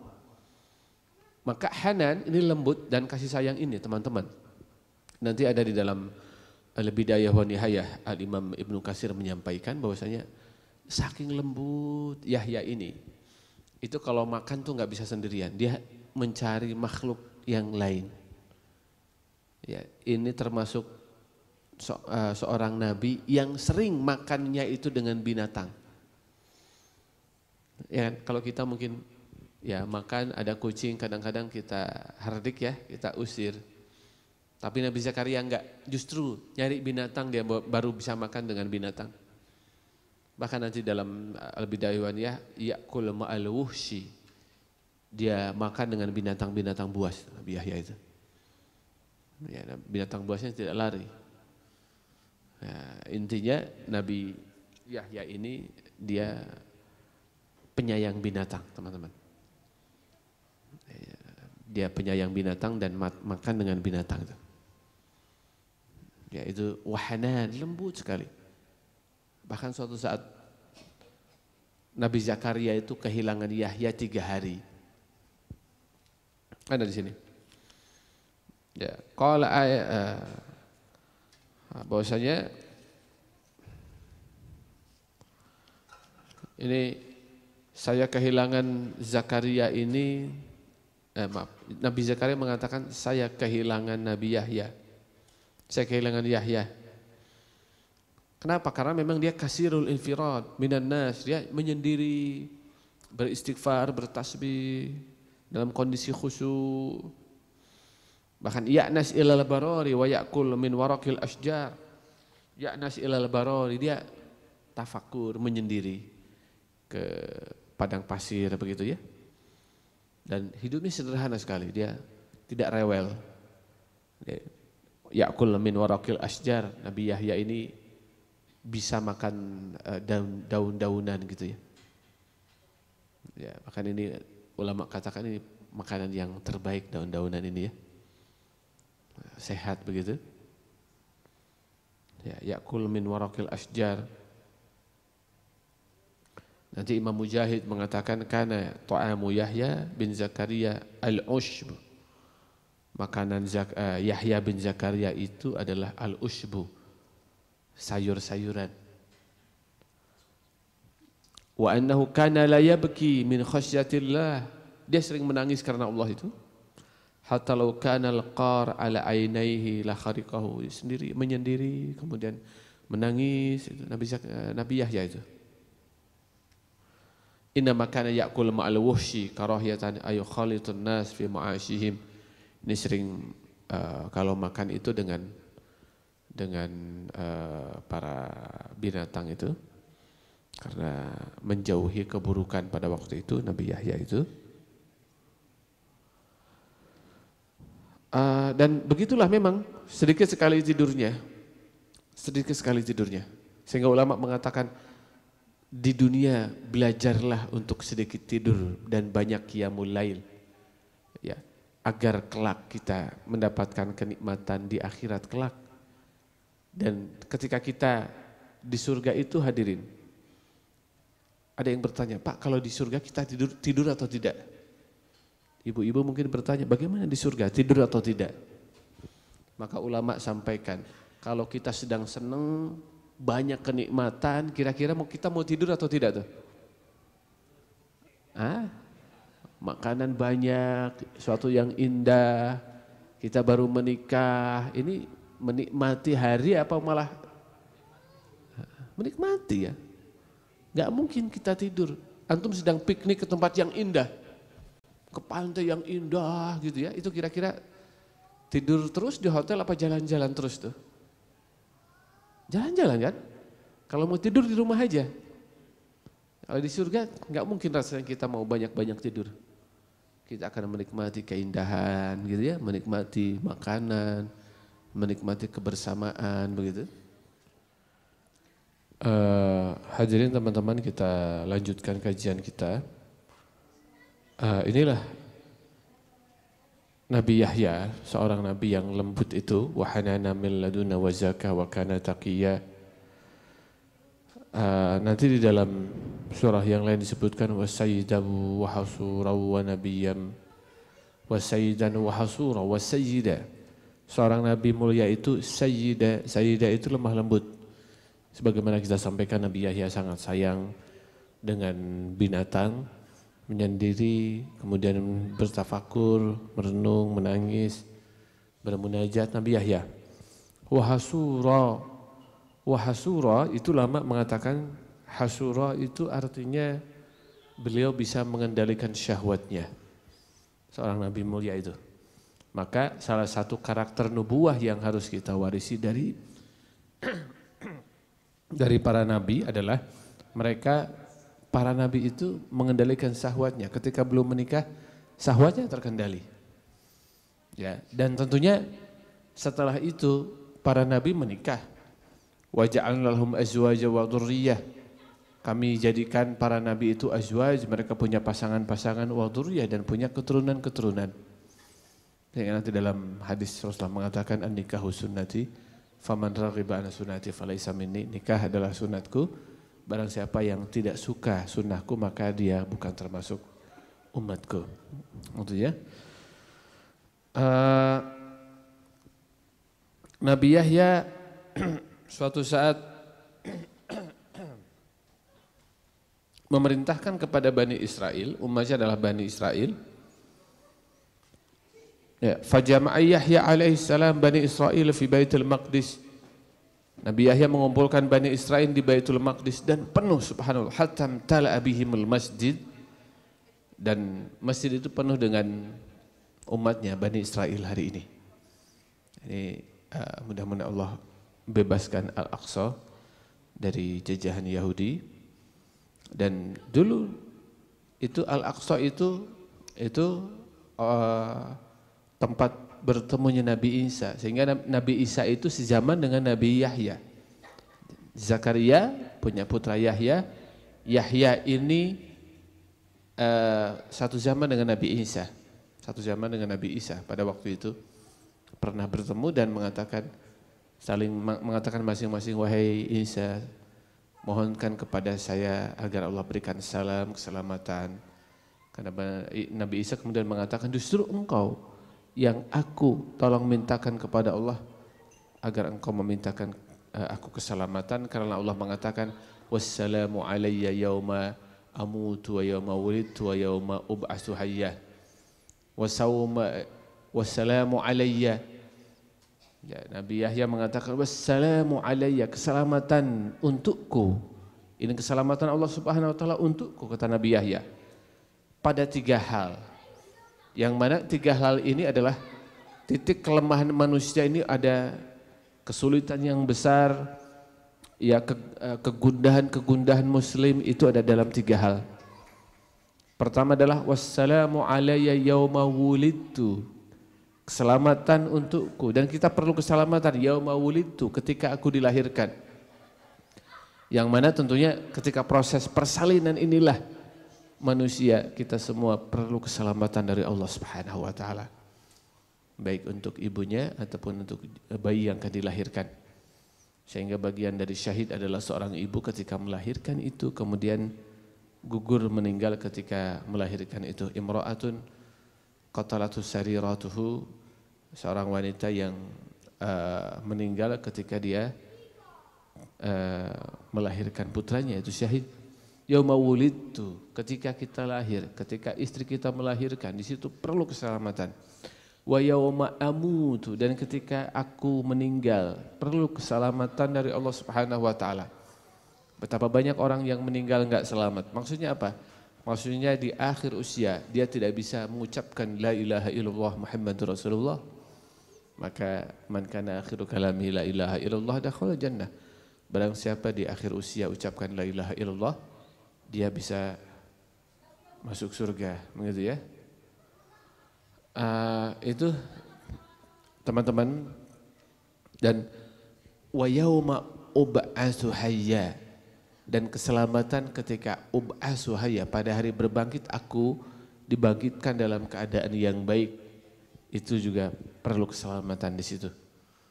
Maka Hanan ini lembut dan kasih sayang ini teman-teman. Nanti ada di dalam Al-Bidayah wa Nihayah, Al-Imam Ibnu Katsir menyampaikan bahwasanya saking lembut Yahya ini, itu kalau makan tuh nggak bisa sendirian, dia mencari makhluk yang lain. Ya, ini termasuk seorang nabi yang sering makannya itu dengan binatang. Ya, kalau kita mungkin ya makan ada kucing, kadang-kadang kita hardik ya, kita usir. Tapi Nabi Zakaria enggak, justru nyari binatang dia baru bisa makan dengan binatang. Bahkan nanti dalam Al-Bidayah wa Nihayah, ya'kul ma'al wuhshi, dia makan dengan binatang-binatang buas, Nabi Yahya itu. Ya, binatang buasnya tidak lari. Nah, intinya Nabi Yahya ini dia penyayang binatang, teman-teman. Dia penyayang binatang dan makan dengan binatang itu. Ya, itu wahanan, lembut sekali. Bahkan suatu saat Nabi Zakaria itu kehilangan Yahya 3 hari. Ada di sini. Ya, qala bahwasanya ini saya kehilangan Zakaria ini, Nabi Zakaria mengatakan saya kehilangan Nabi Yahya. Saya kehilangan Yahya. Kenapa? Karena memang dia kasirul infirad minan nas, dia menyendiri, beristighfar, bertasbih dalam kondisi khusyuk. Bahkan ya'nas ilal barari wa ya'kul min waraqil asjar. Ya'nas ilal barari, dia tafakur, menyendiri ke padang pasir begitu ya. Dan hidupnya sederhana sekali, dia tidak rewel. Ya'kul min waraqil asjar, Nabi Yahya ini bisa makan daun-daunan gitu ya. Ya, bahkan ini ulama katakan ini makanan yang terbaik, daun-daunan ini ya. Sehat begitu. Ya, ya'kul min waraqil asjar. Nanti Imam Mujahid mengatakan kana ta'amu Yahya bin Zakaria al-ushb. Makanan Yahya bin Zakaria itu adalah al-ushbu, sayur-sayuran. Wa annahu kana la yabki min khasyatillah, dia sering menangis karena Allah itu. Hatta law kana al-qar ala ainaihi la khariqahu, sendiri menyendiri kemudian menangis itu Nabi Yahya itu. Inna makana ya'kul ma'al wuhshi karahiyatan ayu khalitun nas fi ma'ashihim. Ini sering kalau makan itu dengan para binatang itu, karena menjauhi keburukan pada waktu itu Nabi Yahya itu. Dan begitulah memang sedikit sekali tidurnya, sehingga ulama mengatakan di dunia belajarlah untuk sedikit tidur dan banyak qiyamul lail, ya, agar kelak kita mendapatkan kenikmatan di akhirat kelak. Dan ketika kita di surga itu hadirin, Ada yang bertanya, Pak kalau di surga kita tidur atau tidak? Ibu-ibu mungkin bertanya, bagaimana di surga, tidur atau tidak? Maka ulama sampaikan, kalau kita sedang senang, banyak kenikmatan, kira-kira kita mau tidur atau tidak tuh? Makanan banyak, suatu yang indah, kita baru menikah, ini menikmati hari apa malah menikmati ya? Gak mungkin kita tidur. Antum sedang piknik ke tempat yang indah, ke pantai yang indah gitu ya, itu kira-kira tidur terus di hotel apa jalan-jalan terus tuh? Jalan-jalan kan? Kalau mau tidur di rumah aja. Kalau di surga nggak mungkin rasanya kita mau banyak-banyak tidur. Kita akan menikmati keindahan gitu ya, menikmati makanan, menikmati kebersamaan begitu. Hadirin teman-teman, kita lanjutkan kajian kita. Inilah Nabi Yahya, seorang nabi yang lembut itu, wa hanana min ladunna wa zakah wa kana taqiyya. Nanti di dalam surah yang lain disebutkan wa sayyidahu wa hasura wa nabiyyam wa sayyidan wa hasura wa sayyida. Seorang nabi mulia itu sayyida, sayyida itu lemah lembut. Sebagaimana kita sampaikan, Nabi Yahya sangat sayang dengan binatang, menyendiri, kemudian bertafakur, merenung, menangis, bermunajat. Nabi Yahya. Wahasura, wahasura itu lama mengatakan hasura itu artinya beliau bisa mengendalikan syahwatnya. Seorang nabi mulia itu. Maka salah satu karakter nubuwah yang harus kita warisi dari para nabi adalah mereka, para nabi itu mengendalikan syahwatnya. Ketika belum menikah, syahwatnya terkendali. Ya, dan tentunya setelah itu para nabi menikah. Wa ja'alna lahum azwaja wa dzurriyyah. Kami jadikan para nabi itu azwaj, mereka punya pasangan-pasangan, wa dzurriyyah, dan punya keturunan-keturunan. Yang nanti dalam hadis Rasulullah mengatakan an-nikahu sunnati faman raghiba an sunnati falaysa minni. Nikah adalah sunatku, barang siapa yang tidak suka sunnahku maka dia bukan termasuk umatku. Itu ya. Nabi Yahya suatu saat memerintahkan kepada Bani Israel, umatnya adalah Bani Israel. Ya, fajama'a Yahya alaihi salam Bani Israel fi Baitul Maqdis. Nabi Yahya mengumpulkan Bani Israel di Baitul Maqdis dan penuh, subhanallah, hatta tala'a bihimul masjid, dan masjid itu penuh dengan umatnya Bani Israel hari ini. Ini mudah-mudahan Allah bebaskan Al-Aqsa dari jajahan Yahudi. Dan dulu itu Al-Aqsa itu tempat bertemunya Nabi Isa, sehingga Nabi Isa itu sezaman dengan Nabi Yahya. Zakaria punya putra Yahya. Yahya ini satu zaman dengan Nabi Isa. Satu zaman dengan Nabi Isa pada waktu itu pernah bertemu dan saling mengatakan masing-masing, wahai Isa, mohonkan kepada saya agar Allah berikan salam, keselamatan. Karena Nabi Isa kemudian mengatakan, justru engkau yang aku tolong mintakan kepada Allah agar engkau memintakan aku keselamatan, karena Allah mengatakan wassalamu alayya yauma amutu wa yauma wulidtu wa yauma ub'atsu hayya wassalamu alayya. Ya, Nabi Yahya mengatakan wassalamu alayya, keselamatan untukku. Ini keselamatan Allah Subhanahu wa taala untukku, kata Nabi Yahya. Pada 3 hal. Yang mana 3 hal ini adalah titik kelemahan manusia. Ini ada kesulitan yang besar, ya, kegundahan muslim itu ada dalam 3 hal. Pertama adalah wassalamu alayya yauma wulidtu, keselamatan untukku, dan kita perlu keselamatan yauma wulidtu, ketika aku dilahirkan. Yang mana tentunya ketika proses persalinan inilah manusia kita semua perlu keselamatan dari Allah Subhanahu wa taala. Baik untuk ibunya ataupun untuk bayi yang akan dilahirkan. Sehingga bagian dari syahid adalah seorang ibu ketika melahirkan itu kemudian gugur meninggal ketika melahirkan itu. Imra'atun qatalatu sariratuhu, seorang wanita yang meninggal ketika dia melahirkan putranya, itu syahid. Yauma wulidtu, ketika kita lahir, ketika istri kita melahirkan, di situ perlu keselamatan. Wa yauma amutu, dan ketika aku meninggal, perlu keselamatan dari Allah Subhanahu wa taala. Betapa banyak orang yang meninggal enggak selamat. Maksudnya apa? Maksudnya di akhir usia dia tidak bisa mengucapkan la ilaha illallah Muhammadur Rasulullah. Maka man kana akhiru kalami la ilaha illallah dakhala jannah. Barang siapa di akhir usia ucapkan la ilaha illallah, dia bisa masuk surga, begitu ya. Itu teman-teman. Dan wa yauma ub'atsu hayya, dan keselamatan ketika ub'atsu hayya, pada hari berbangkit aku dibangkitkan dalam keadaan yang baik, itu juga perlu keselamatan di situ.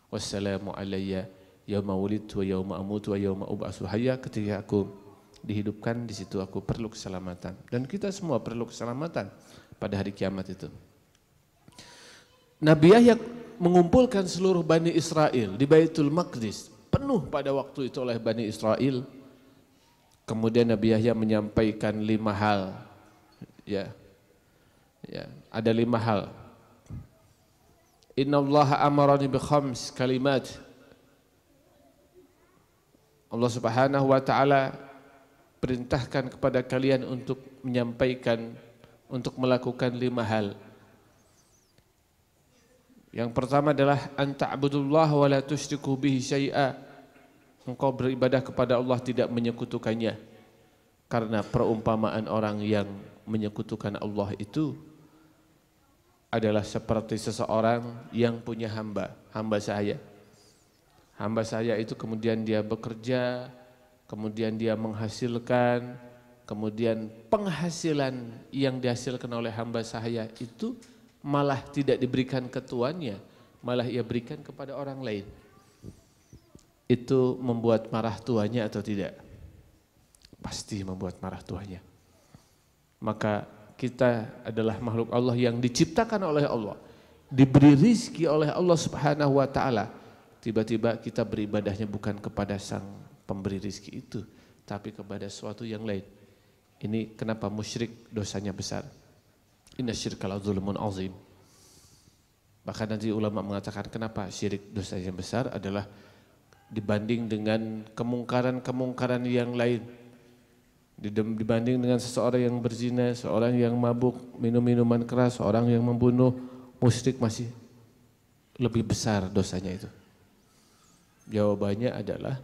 Wassalamu alayya yauma wulidtu wa yauma amutu wa yauma ub'atsu hayya, ketika aku dihidupkan, di situ aku perlu keselamatan. Dan kita semua perlu keselamatan pada hari kiamat itu. Nabi Yahya mengumpulkan seluruh Bani Israel di Baitul Maqdis, penuh pada waktu itu oleh Bani Israel. Kemudian Nabi Yahya menyampaikan 5 hal. Ya, ada 5 hal. Innallaha amarani bi khams kalimat. Allah Subhanahu wa taala perintahkan kepada kalian untuk menyampaikan, untuk melakukan 5 hal. Yang pertama adalah anta'budullaha wa la tusyriku bihi syai'a. Engkau beribadah kepada Allah tidak menyekutukannya. Karena perumpamaan orang yang menyekutukan Allah itu adalah seperti seseorang yang punya hamba saya. Hamba saya itu kemudian dia bekerja, kemudian dia menghasilkan, kemudian penghasilan yang dihasilkan oleh hamba saya itu malah tidak diberikan ke tuannya, malah ia berikan kepada orang lain. Itu membuat marah tuannya atau tidak? Pasti membuat marah tuannya. Maka kita adalah makhluk Allah yang diciptakan oleh Allah, diberi rizki oleh Allah Subhanahu wa taala. Tiba-tiba kita beribadahnya bukan kepada sang pemberi rizki itu, tapi kepada sesuatu yang lain. Ini kenapa musyrik dosanya besar. Inna syirka la dzulmun azim. Bahkan nanti ulama mengatakan kenapa syirik dosanya besar adalah dibanding dengan kemungkaran-kemungkaran yang lain. Dibanding dengan seseorang yang berzina, seorang yang mabuk, minum minuman keras, seorang yang membunuh, musyrik masih lebih besar dosanya itu. Jawabannya adalah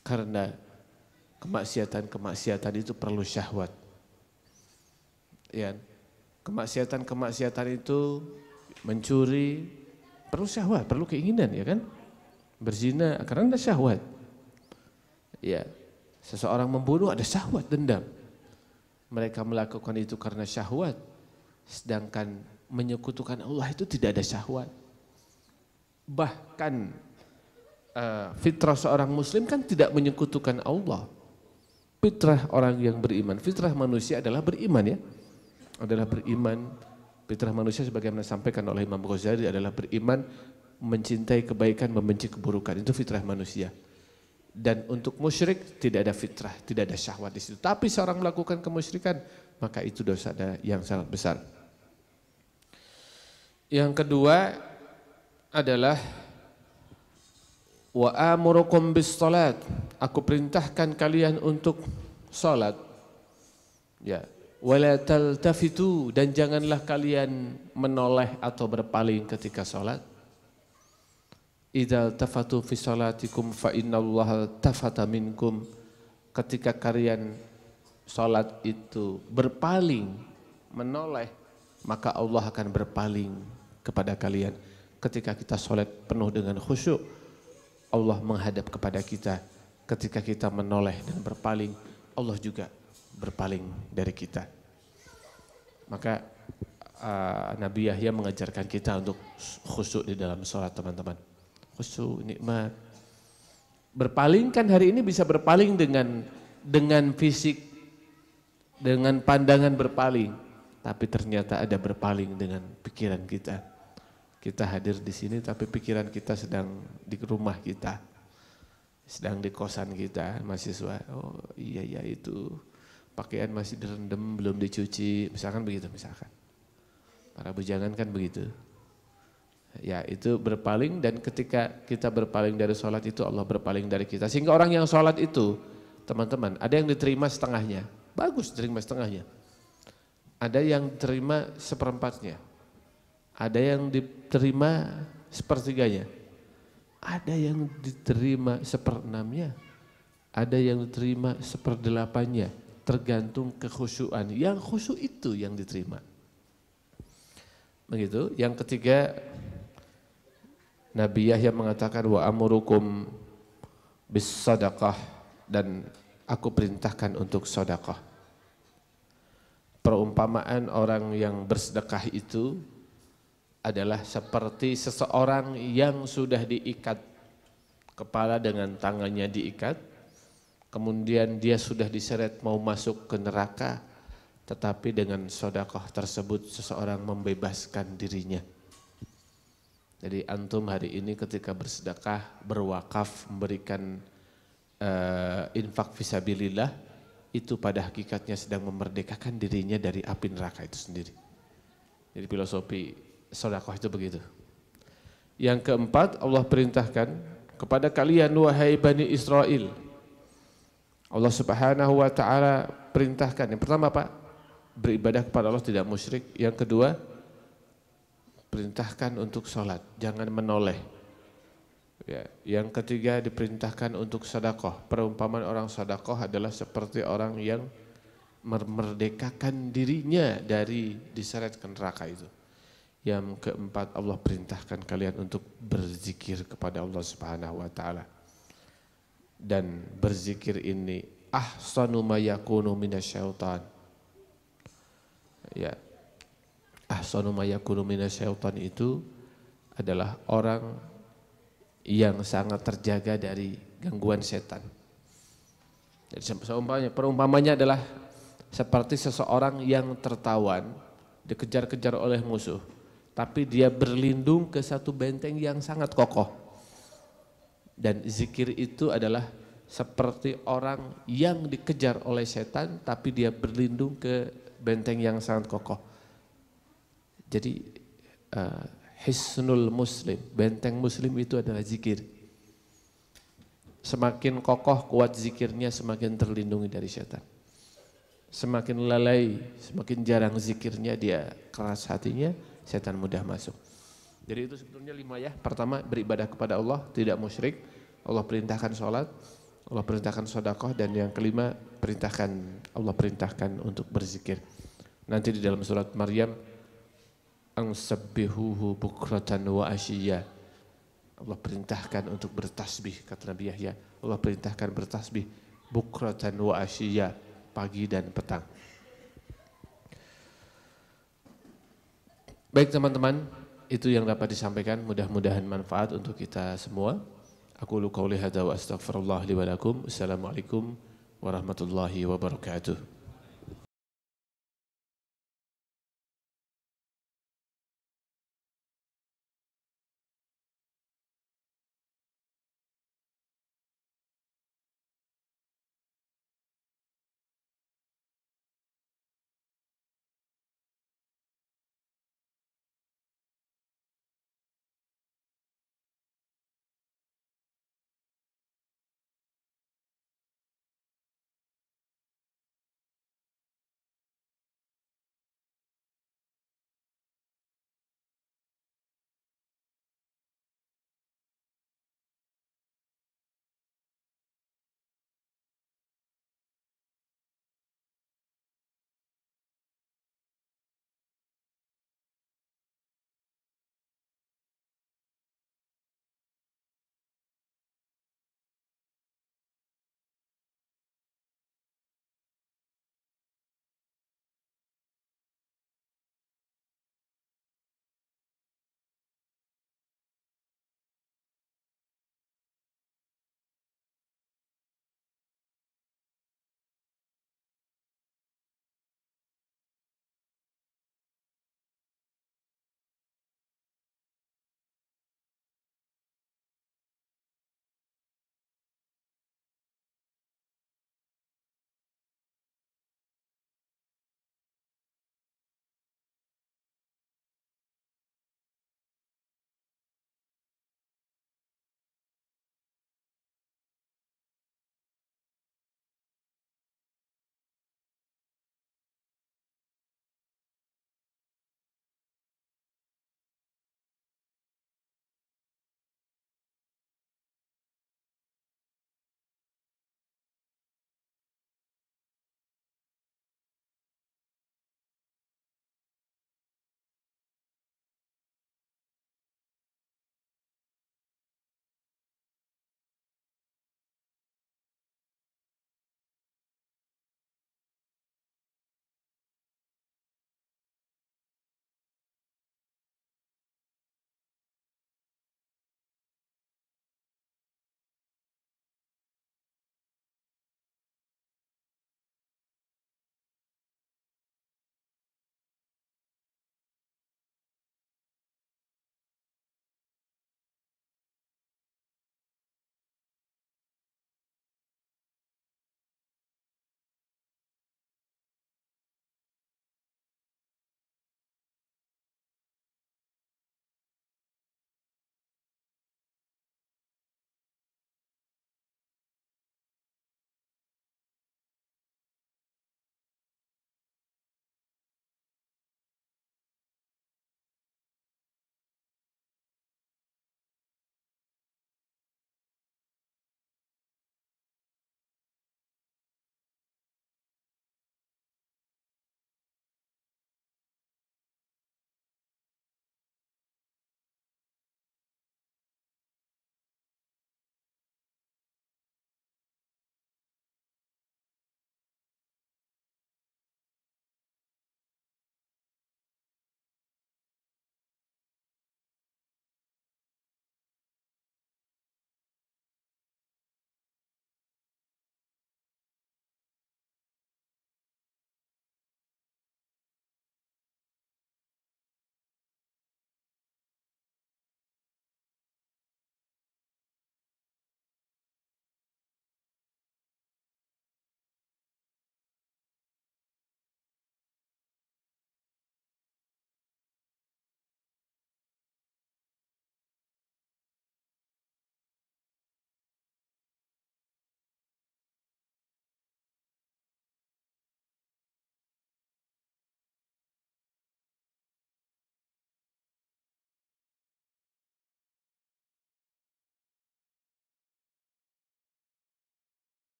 karena kemaksiatan itu perlu syahwat. Ya, kemaksiatan itu mencuri perlu syahwat, perlu keinginan, ya kan? Berzina karena ada syahwat. Ya, seseorang membunuh ada syahwat, dendam. Mereka melakukan itu karena syahwat, sedangkan menyekutukan Allah itu tidak ada syahwat. Bahkan fitrah seorang muslim kan tidak menyekutukan Allah. Fitrah orang yang beriman, fitrah manusia adalah beriman, ya. Adalah beriman. Fitrah manusia sebagaimana disampaikan oleh Imam Ghazali adalah beriman, mencintai kebaikan, membenci keburukan. Itu fitrah manusia. Dan untuk musyrik tidak ada fitrah, tidak ada syahwat di situ. Tapi seorang melakukan kemusyrikan, maka itu dosa yang sangat besar. Yang kedua adalah wa amurukum bis salat. Aku perintahkan kalian untuk salat. Ya. Wala taltafitu, dan janganlah kalian menoleh atau berpaling ketika salat. Idza tafatu fi salatikum fa innallaha tafata minkum. Ketika kalian salat itu berpaling, menoleh, maka Allah akan berpaling kepada kalian. Ketika kita salat penuh dengan khusyuk, Allah menghadap kepada kita. Ketika kita menoleh dan berpaling, Allah juga berpaling dari kita. Maka Nabi Yahya mengajarkan kita untuk khusyuk di dalam sholat, teman-teman. Khusyuk, nikmat. Berpaling kan hari ini bisa berpaling dengan fisik, dengan pandangan berpaling, tapi ternyata ada berpaling dengan pikiran kita. Kita hadir di sini tapi pikiran kita sedang di rumah kita, sedang di kosan kita, mahasiswa. Oh iya ya, itu pakaian masih direndam belum dicuci, misalkan begitu, misalkan. Para bujangan kan begitu. Ya itu berpaling, dan ketika kita berpaling dari sholat itu Allah berpaling dari kita. Sehingga orang yang sholat itu, teman-teman, ada yang diterima setengahnya, bagus diterima setengahnya. Ada yang diterima seperempatnya, ada yang diterima sepertiganya, ada yang diterima seperenamnya, ada yang diterima seperdelapannya, tergantung kekhusyuan. Yang khusyuk itu yang diterima. Begitu. Yang ketiga, Nabi Yahya mengatakan wa amurukum bis sadaqah, dan aku perintahkan untuk sedekah. Perumpamaan orang yang bersedekah itu adalah seperti seseorang yang sudah diikat kepala dengan tangannya diikat, kemudian dia sudah diseret mau masuk ke neraka, tetapi dengan sedekah tersebut seseorang membebaskan dirinya. Jadi antum hari ini ketika bersedekah, berwakaf, memberikan infak fisabilillah, itu pada hakikatnya sedang memerdekakan dirinya dari api neraka itu sendiri. Jadi filosofi sedekah itu begitu. Yang keempat, Allah perintahkan kepada kalian wahai Bani Israel. Allah Subhanahu wa taala perintahkan. Yang pertama apa? Beribadah kepada Allah, tidak musyrik. Yang kedua, perintahkan untuk sholat, jangan menoleh. Ya, yang ketiga diperintahkan untuk sedekah. Perumpamaan orang sedekah adalah seperti orang yang memerdekakan dirinya dari diseret ke neraka itu. Yang keempat, Allah perintahkan kalian untuk berzikir kepada Allah Subhanahu wa taala. Dan berzikir ini ahsanu ma yakunu minasyaitan. Ya. Ahsanu ma yakunu minasyaitan itu adalah orang yang sangat terjaga dari gangguan setan. Jadi perumpamanya adalah seperti seseorang yang tertawan, dikejar-kejar oleh musuh, tapi dia berlindung ke satu benteng yang sangat kokoh. Dan zikir itu adalah seperti orang yang dikejar oleh setan, tapi dia berlindung ke benteng yang sangat kokoh. Jadi hisnul muslim, benteng muslim itu adalah zikir. Semakin kokoh kuat zikirnya, semakin terlindungi dari setan. Semakin lalai, semakin jarang zikirnya, dia keras hatinya, setan mudah masuk. Jadi itu sebetulnya 5 ya. Pertama, beribadah kepada Allah, tidak musyrik. Allah perintahkan sholat, Allah perintahkan sedekah, dan yang kelima Allah perintahkan untuk berzikir. Nanti di dalam surat Maryam, ansabbihuhu bukratan wa asyiya. Allah perintahkan untuk bertasbih, kata Nabi Yahya. Allah perintahkan bertasbih bukratan wa asyiya, pagi dan petang. Baik teman-teman, itu yang dapat disampaikan, mudah-mudahan manfaat untuk kita semua. Aku qouli hadza wa astaghfirullah li wa lakum. Assalamualaikum warahmatullahi wabarakatuh.